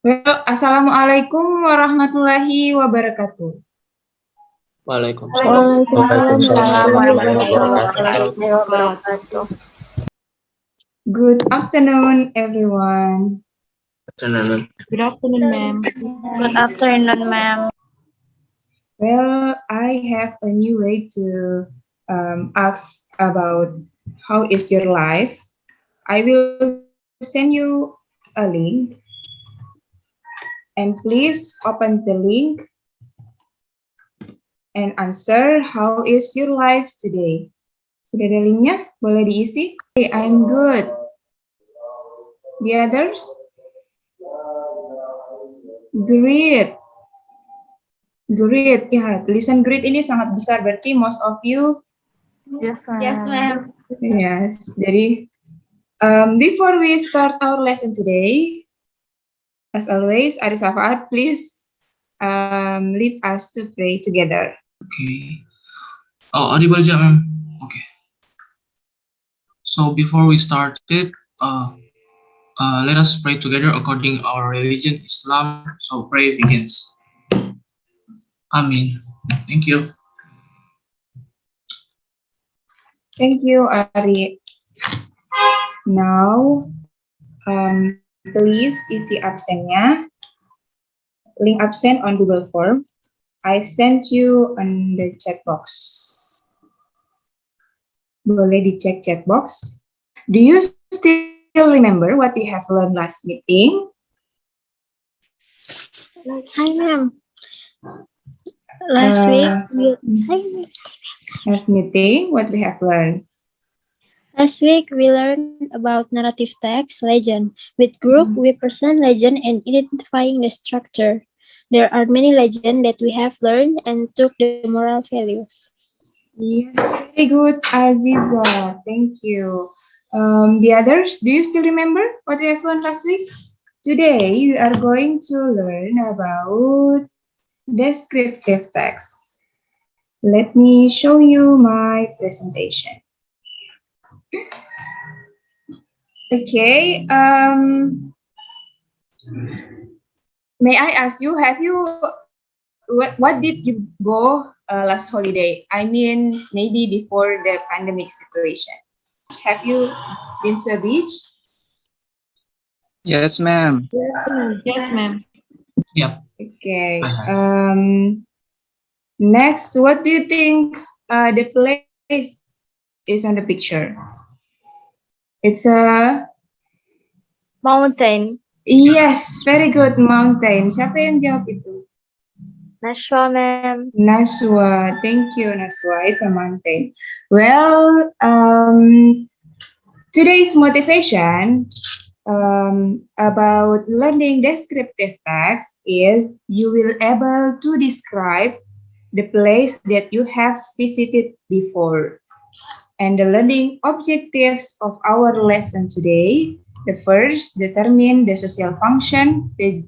Well, Assalamualaikum warahmatullahi wabarakatuh. Waalaikumsalam. Waalaikumsalam warahmatullahi wabarakatuh. Good afternoon, everyone. Afternoon. Good afternoon, ma'am. Good afternoon, ma'am. Well, I have a new way to ask about how is your life. I will send you a link, and please open the link and answer how is your life today. Sudah ada linknya? Boleh diisi? Hey, I'm good. The others? Great. Great. Ya, tulisan great ini sangat besar. Berarti most of you. Yes, ma'am. Yes, ma'am. Yes. Jadi, before we start our lesson today, as always, Ari Safaat, please lead us to pray together. Okay. Oh, audible aja, ma'am. Okay. So before we start it, let us pray together according our religion, Islam. So pray begins. Amin. Thank you. Thank you, Ari. Now, please isi absennya. Link absen on Google Form. I've sent you on the chat box. Boleh dicek chat box. Do you still remember what we have learned last meeting? Hi, ma'am. Last meeting, what we have learned? Last week, we learned about narrative text, legend. With group, we present legend and identifying the structure. There are many legends that we have learned and took the moral value. Yes, very good, Aziza. Thank you. The others, do you still remember what we have learned last week? Today, we are going to learn about descriptive text. Let me show you my presentation. Okay, may I ask you, what did you go last holiday? I mean, maybe before the pandemic situation. Have you been to a beach? Yes, ma'am. Yes, ma'am. Yep. Okay. Next, what do you think the place is on the picture? It's a Mountain. Yes, very good, mountain. Siapa yang jawab itu? Nashua, ma'am. Nashua. Thank you, Nashua. It's a mountain. Well, today's motivation about learning descriptive text is you will able to describe the place that you have visited before. And the learning objectives of our lesson today, the first, determine the social function, the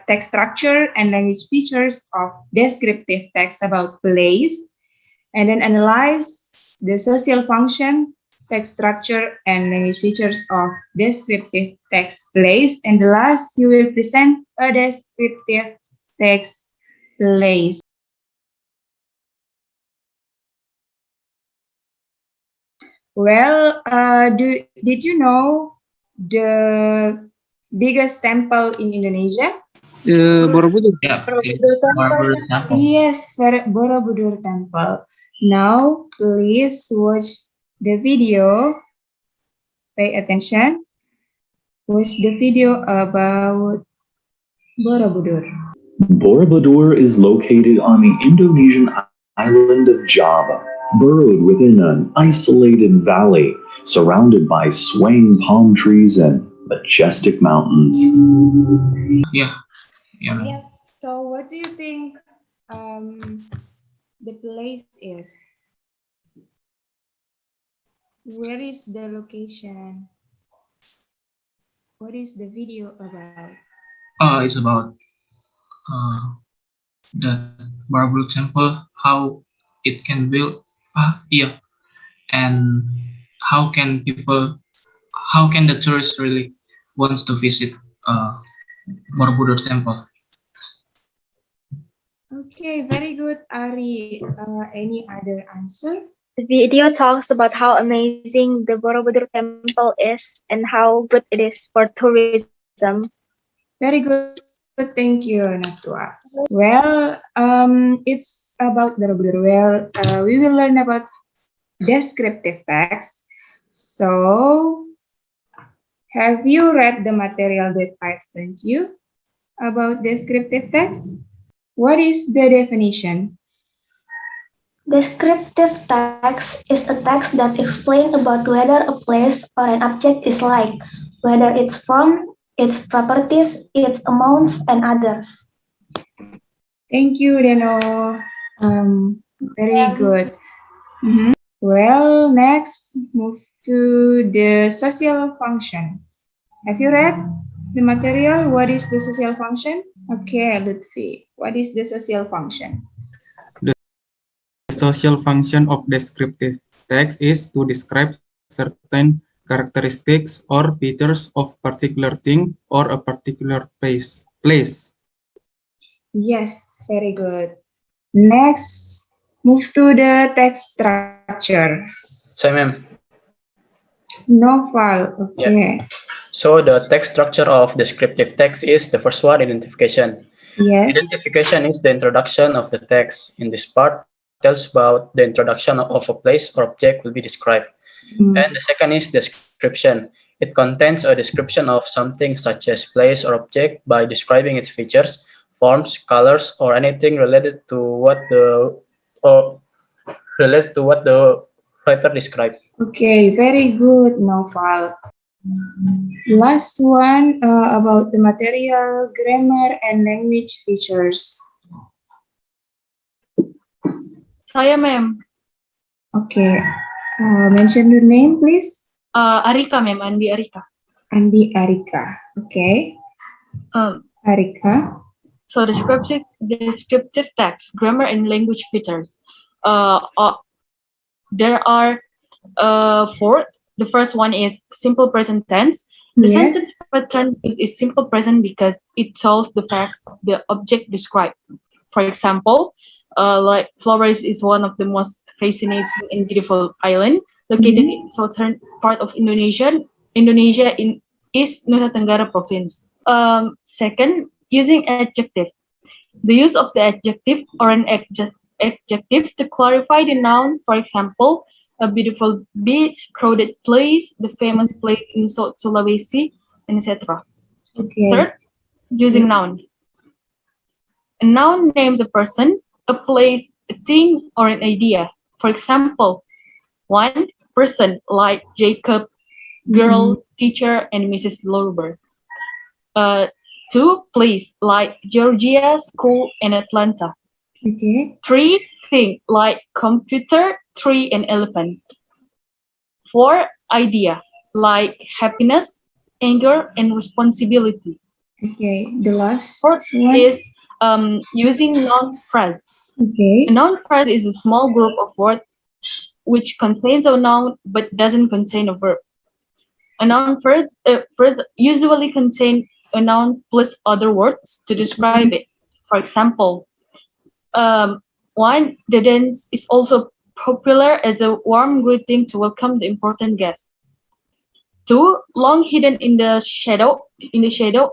text structure and language features of descriptive text about place, and then analyze the social function, text structure, and language features of descriptive text place. And the last, you will present a descriptive text place. Well, did you know the biggest temple in Indonesia? Borobudur. Yeah. Borobudur Temple. Yes, Borobudur Temple. Now, please watch the video. Pay attention. Watch the video about Borobudur. Borobudur is located on the Indonesian island of Java, burrowed within an isolated valley, surrounded by swaying palm trees and majestic mountains. Yeah. Yes. So, what do you think the place is? Where is the location? What is the video about? It's about the Borobudur Temple, how it can build. Yeah. And how can the tourists really wants to visit Borobudur Temple. Okay, very good, Ari. Any other answer? The video talks about how amazing the Borobudur temple is and how good it is for tourism. Very good, thank you, Naswa. Well, it's about Borobudur. Well, we will learn about descriptive text. So, have you read the material that I've sent you about descriptive text? What is the definition? Descriptive text is a text that explains about whether a place or an object is like, whether its form, its properties, its amounts, and others. Thank you, Deno. Very good. Well, next, move to the social function. Have you read the material? What is the social function? Okay, Lutfi, what is the social function? The social function of descriptive text is to describe certain characteristics or features of particular thing or a particular place. Yes, very good. Next, move to the text structure. So, ma'am, Novel, okay. so the text structure of descriptive text is the first one, identification. Yes. Identification is the introduction of the text. In this part, tells about the introduction of a place or object will be described. And the second is description. It contains a description of something such as place or object by describing its features, forms, colors, or anything related to what the writer described. Okay, very good, Novel. Last one about the material, grammar, and language features. Saya, ma'am. Okay, mention your name, please. Arika, ma'am. Andi Arika. Andi Arika. Okay, Arika. So descriptive text, grammar, and language features. There are four. The first one is simple present tense. The Yes. sentence pattern is simple present because it tells the fact of the object described. For example, like Flores is one of the most fascinating and beautiful island located in southern part of Indonesia in East Nusa Tenggara province. Second, using adjective. The use of the adjective or an adjective to clarify the noun. For example, a beautiful beach, crowded place, the famous place in South Sulawesi, etc. Okay. Third, using noun. A noun names a person, a place, a thing, or an idea. For example, one person like Jacob, girl, teacher, and Mrs. Lorber. Two, place like Georgia, school, and Atlanta. Okay. Three, thing like computer, tree, and elephant. Four, idea like happiness, anger, and responsibility. Okay. The last Fourth one. is using noun phrase. Okay. A noun phrase is a small group of words which contains a noun but doesn't contain a verb. A noun phrase usually contains a noun plus other words to describe it. For example, one, the dance is also popular as a warm greeting to welcome the important guest. Two, long hidden in the shadow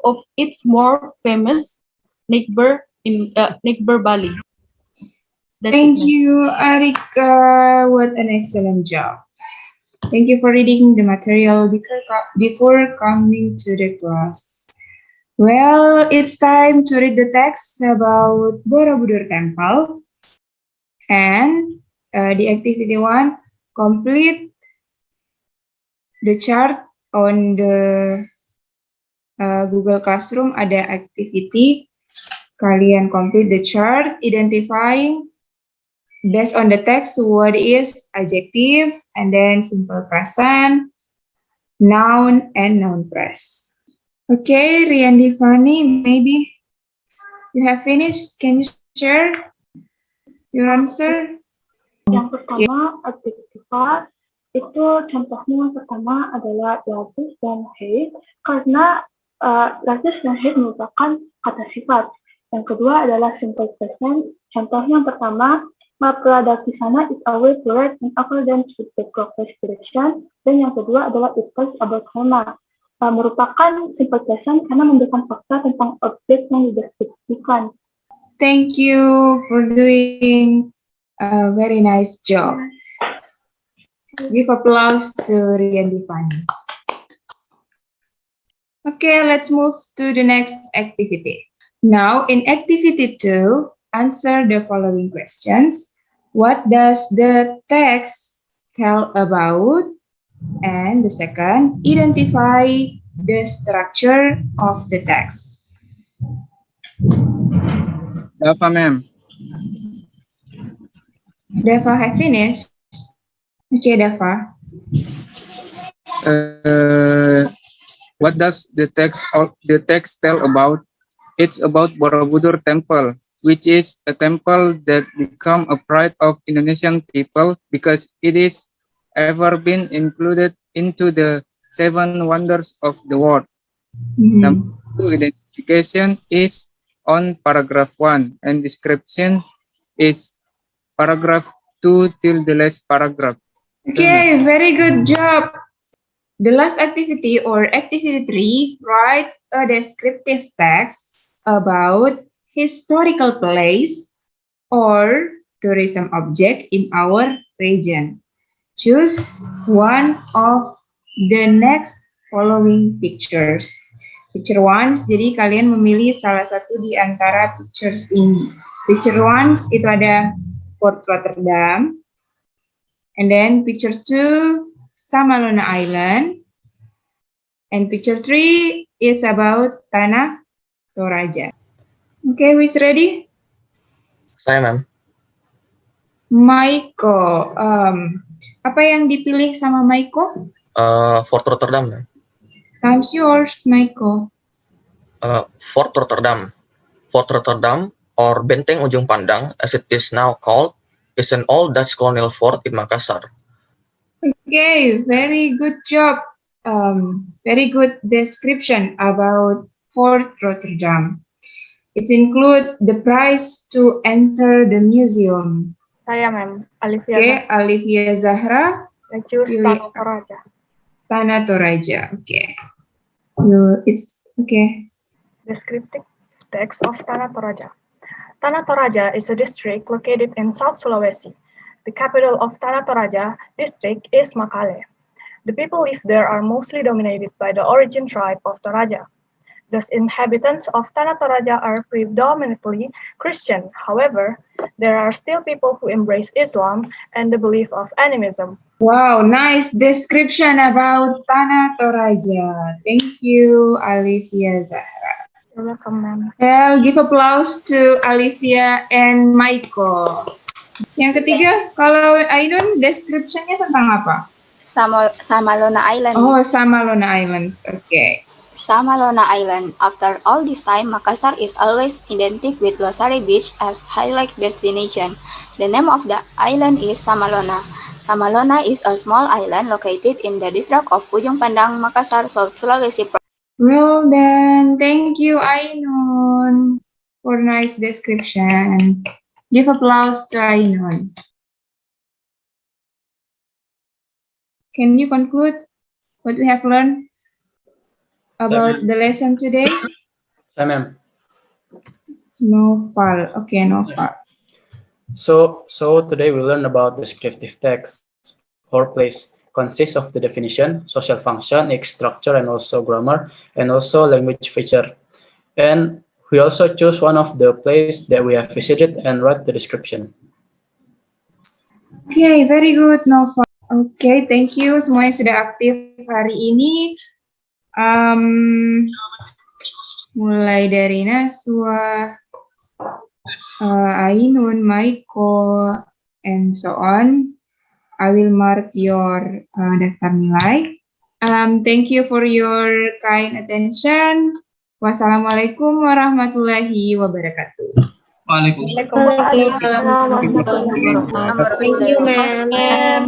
of its more famous neighbor Bali. That's Thank it, ma'am. you, Arika. What an excellent job. Thank you for reading the material before coming to the class. Well, it's time to read the text about Borobudur Temple. And the activity one, complete the chart on the Google Classroom. Ada activity. Kalian complete the chart, identifying based on the text what is adjective, and then simple present, noun, and noun phrase. Okay, Riandi Fani, maybe you have finished. Can you share your answer? Yang pertama, adjektiva itu contohnya yang pertama adalah bagus dan baik karena Last mention merupakan kata sifat. Yang kedua adalah simple present. Contoh yang pertama, my product di sana is always correct in accordance with the clockwise direction. Dan yang kedua adalah it tells about Hema. Merupakan simple present karena memberikan fakta tentang objek yang dideskripsikan. Thank you for doing a very nice job. Give applause to Rian Divani. Okay, let's move to the next activity. Now, in activity 2, answer the following questions. What does the text tell about? And the second, identify the structure of the text. Dava, ma'am. Dava have finished? Okay, Dava. What does the text tell about? It's about Borobudur Temple, which is a temple that become a pride of Indonesian people because it is ever been included into the 7 wonders of the world. Number 2, identification is on paragraph 1 and description is paragraph 2 till the last paragraph. Okay, very good job. The last activity or activity 3, write a descriptive text about historical place or tourism object in our region. Choose one of the next following pictures. Picture 1, jadi kalian memilih salah satu di antara pictures ini. Picture 1 itu ada Fort Rotterdam. And then picture 2, Samalona Island. And picture 3 is about Tanah Toraja. Okay, who's ready? Saya, ma'am. Maiko, apa yang dipilih sama Maiko? Fort Rotterdam, ma'am. Time's yours, Maiko. Fort Rotterdam. Fort Rotterdam, or Benteng Ujung Pandang, as it is now called, is an old Dutch colonial fort in Makassar. Okay, very good job. Very good description about Fort Rotterdam. It includes the price to enter the museum. Saya, ma'am. Alivia. Okay, Alivia Zahra. I choose Tanah Toraja. Tanah Toraja. Okay. It's okay. Descriptive text of Tanah Toraja. Tanah Toraja is a district located in South Sulawesi. The capital of Tanah Toraja district is Makale. The people live there are mostly dominated by the origin tribe of Toraja. The inhabitants of Tanah Toraja are predominantly Christian. However, there are still people who embrace Islam and the belief of animism. Wow, nice description about Tanah Toraja. Thank you, Alivia Zahra. You're welcome, ma'am. Well, give applause to Alivia and Maiko. Yang ketiga, kalau Ainun, description-nya tentang apa? Samalona Island. Oh, Samalona Islands. Okay. Samalona Island. After all this time, Makassar is always identical with Losari Beach as highlight destination. The name of the island is Samalona. Samalona is a small island located in the district of Ujung Pandang, Makassar, South Sulawesi. Well then, thank you, Ainun, for nice description. Give applause to Ainun. Can you conclude what we have learned about the lesson today? Saya, ma'am. Noval. Okay, Noval. So today we learn about descriptive text or place consists of the definition, social function, its structure, and also grammar, and also language feature. And we also choose one of the place that we have visited and write the description. Okay, very good, Noval. Okay, thank you semuanya sudah aktif hari ini. Mulai dari Naswa, Ainun, Maiko, and so on. I will mark your daftar nilai. Thank you for your kind attention. Wassalamualaikum warahmatullahi wabarakatuh. Waalaikumsalam. Thank you, ma'am.